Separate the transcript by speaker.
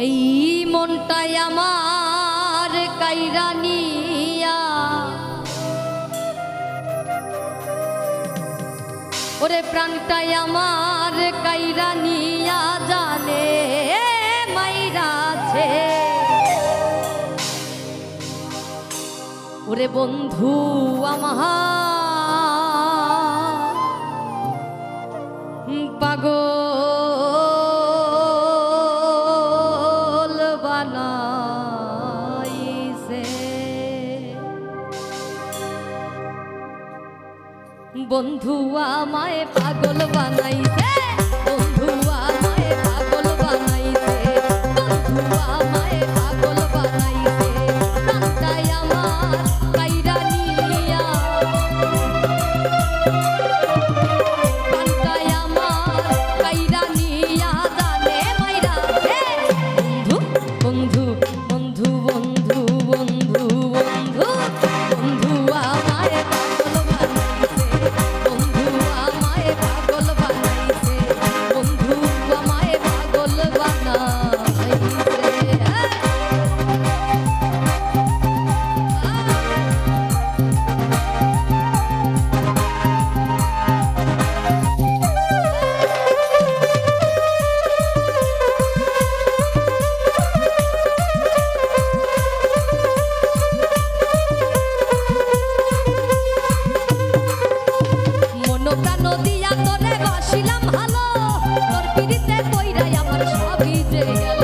Speaker 1: এই মনটাই আমার কাইরা নিয়া, ওরে প্রাণটাই আমার কাইরা নিয়া জানে মাইরাছে। ওরে বন্ধু আমার পাগল বানাইছে, বন্ধু আমায় পাগল বানাইছে, বন্ধু আমায় পাগল বানাইছে, বন্ধু আমায় পাগল বানাইছে। প্রাণটাই আমার কাইরা নিয়া, প্রাণটাই আমার কাইরা নিয়া জানে মাইরাছে। বন্ধু বন্ধু বন্ধু বন্ধু বন্ধু বন্ধু আমায় পাগল বানাইছে, বন্ধু আমায় পাগল বানাইছে, বন্ধু আমায় পাগল বানাইছে। প্রাণ দিয়া তোরে বাসিলাম ভালো, তোর পিড়িতে কইরাই আমার সবই যে গেল।